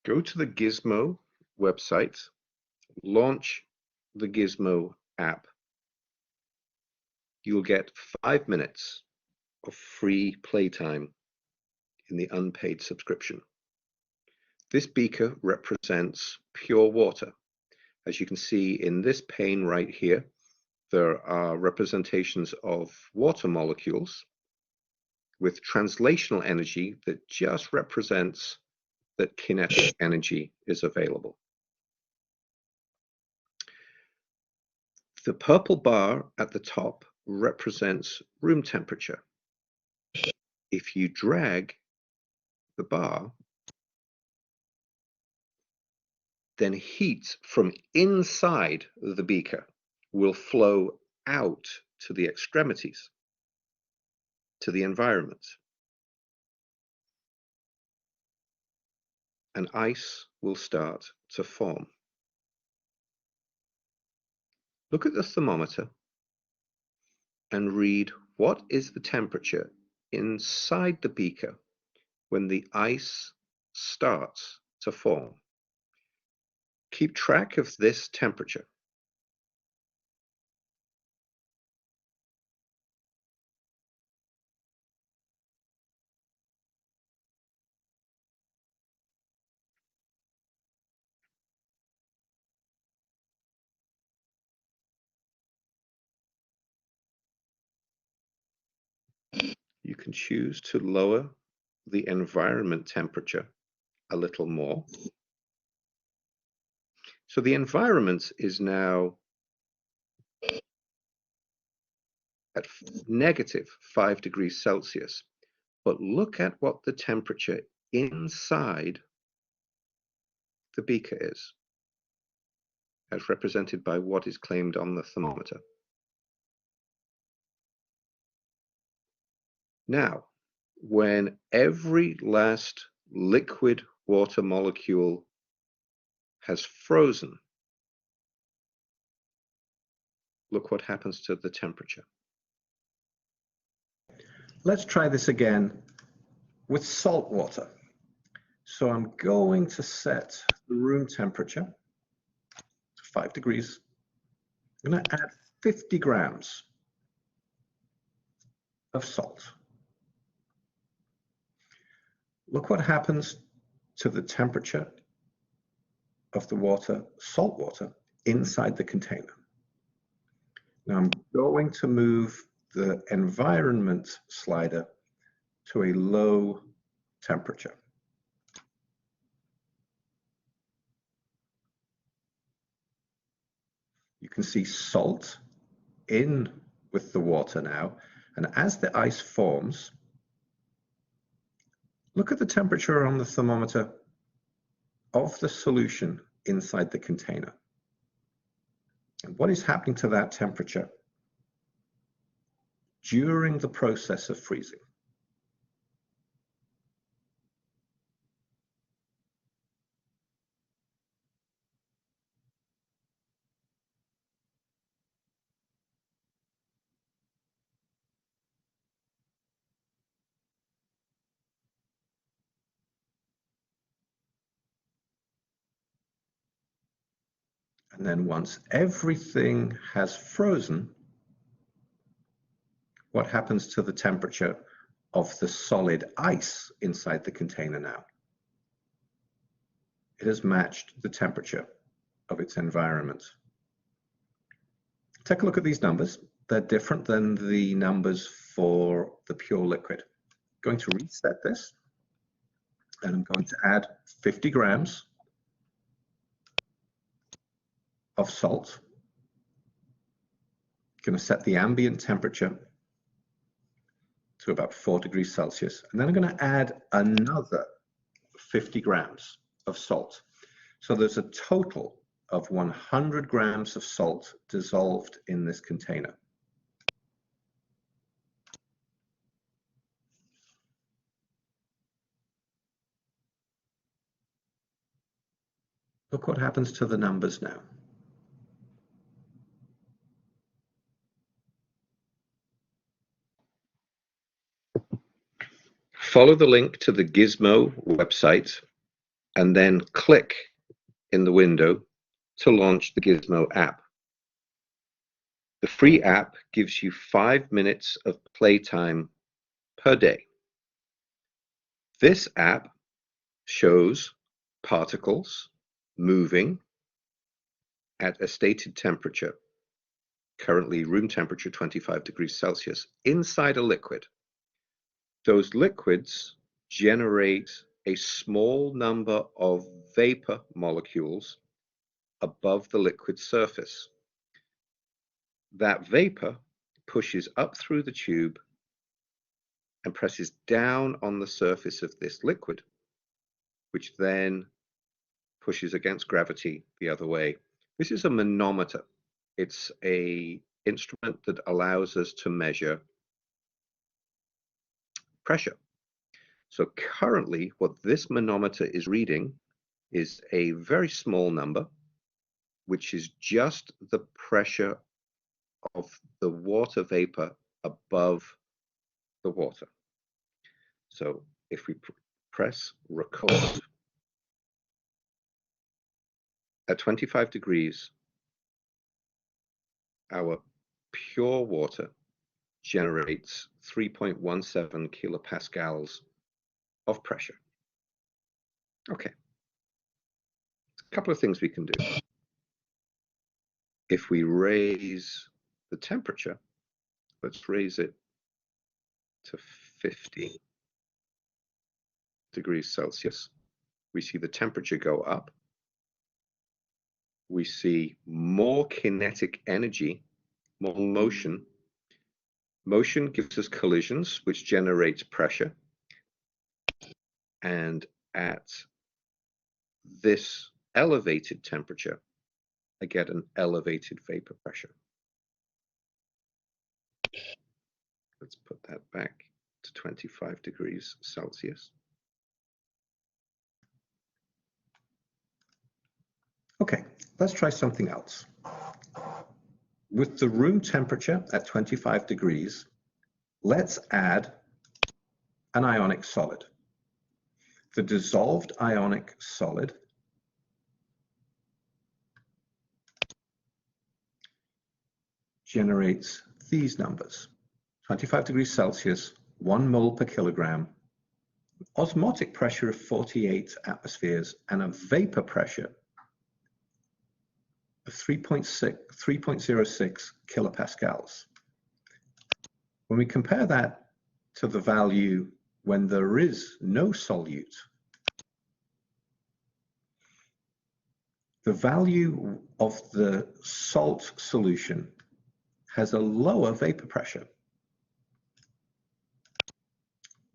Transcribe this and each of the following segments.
Go to the Gizmo website, launch the Gizmo app. You'll get 5 minutes of free playtime in the unpaid subscription. This beaker represents pure water. As you can see in this pane right here, there are representations of water molecules with translational energy that just represents that kinetic energy is available. The purple bar at the top represents room temperature. If you drag the bar, then heat from inside the beaker will flow out to the extremities, to the environment. And ice will start to form. Look at the thermometer and read what is the temperature inside the beaker when the ice starts to form. Keep track of this temperature. You can choose to lower the environment temperature a little more. So the environment is now at -5 degrees Celsius, but look at what the temperature inside the beaker is, as represented by what is claimed on the thermometer. Now, when every last liquid water molecule has frozen, look what happens to the temperature. Let's try this again with salt water. So I'm going to set the room temperature to 5 degrees. I'm going to add 50 grams of salt. Look what happens to the temperature of the water, salt water, inside the container. Now I'm going to move the environment slider to a low temperature. You can see salt in with the water now, and as the ice forms, look at the temperature on the thermometer of the solution inside the container. And what is happening to that temperature during the process of freezing? And then once everything has frozen, what happens to the temperature of the solid ice inside the container now? It has matched the temperature of its environment. Take a look at these numbers. They're different than the numbers for the pure liquid. I'm going to reset this, and I'm going to add 50 grams of salt. I'm going to set the ambient temperature to about 4 degrees Celsius. And then I'm going to add another 50 grams of salt. So there's a total of 100 grams of salt dissolved in this container. Look what happens to the numbers now. Follow the link to the Gizmo website and then click in the window to launch the Gizmo app. The free app gives you 5 minutes of playtime per day. This app shows particles moving at a stated temperature, currently room temperature 25 degrees Celsius, inside a liquid. Those liquids generate a small number of vapor molecules above the liquid surface. That vapor pushes up through the tube and presses down on the surface of this liquid, which then pushes against gravity the other way. This is a manometer. It's an instrument that allows us to measure pressure. So currently, what this manometer is reading is a very small number, which is just the pressure of the water vapor above the water. So if we press record at 25 degrees, our pure water generates 3.17 kilopascals of pressure. Okay, a couple of things we can do. If we raise the temperature, let's raise it to 50 degrees Celsius. We see the temperature go up. We see more kinetic energy, more motion. Motion gives us collisions, which generates pressure. And at this elevated temperature, I get an elevated vapor pressure. Let's put that back to 25 degrees Celsius. Okay, let's try something else. With the room temperature at 25 degrees, let's add an ionic solid. The dissolved ionic solid generates these numbers: 25 degrees Celsius, 1 mole per kilogram, osmotic pressure of 48 atmospheres, and a vapor pressure of 3.06 kilopascals. When we compare that to the value when there is no solute, the value of the salt solution has a lower vapor pressure.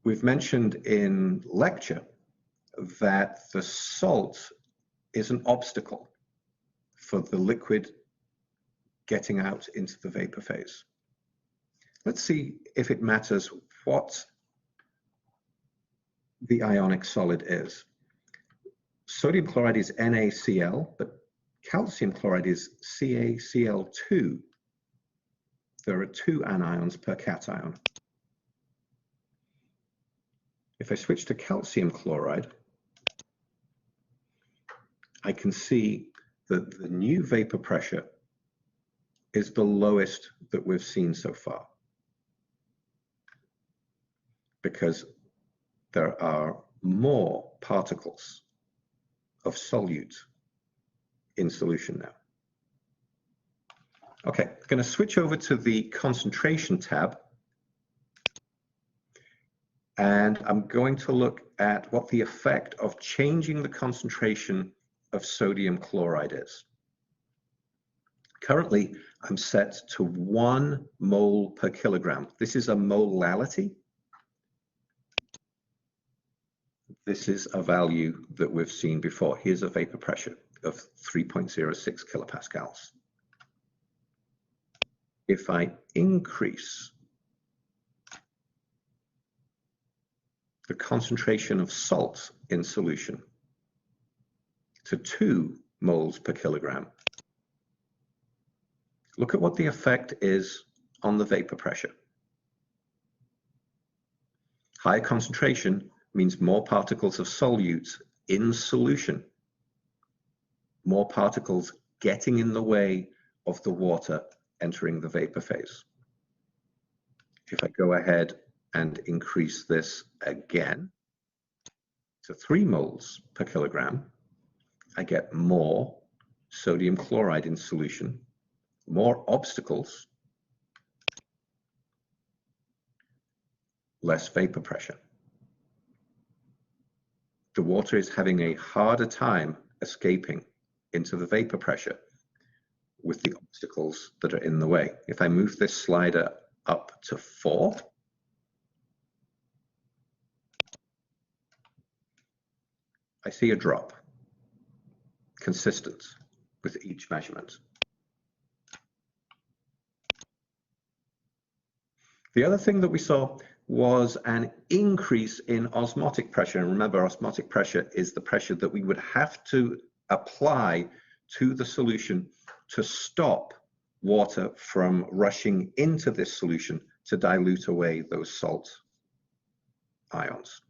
We've mentioned in lecture that the salt is an obstacle for the liquid getting out into the vapor phase. Let's see if it matters what the ionic solid is. Sodium chloride is NaCl, but calcium chloride is CaCl2. There are 2 anions per cation. If I switch to calcium chloride, I can see that the new vapor pressure is the lowest that we've seen so far, because there are more particles of solute in solution now. Okay, I'm going to switch over to the concentration tab, and I'm going to look at what the effect of changing the concentration of sodium chloride is. Currently, I'm set to 1 mole per kilogram. This is a molality. This is a value that we've seen before. Here's a vapor pressure of 3.06 kilopascals. If I increase the concentration of salt in solution to 2 moles per kilogram, look at what the effect is on the vapor pressure. Higher concentration means more particles of solute in solution, more particles getting in the way of the water entering the vapor phase. If I go ahead and increase this again to 3 moles per kilogram, I get more sodium chloride in solution, more obstacles, less vapor pressure. The water is having a harder time escaping into the vapor pressure with the obstacles that are in the way. If I move this slider up to 4, I see a drop, consistent with each measurement. The other thing that we saw was an increase in osmotic pressure. And remember, osmotic pressure is the pressure that we would have to apply to the solution to stop water from rushing into this solution to dilute away those salt ions.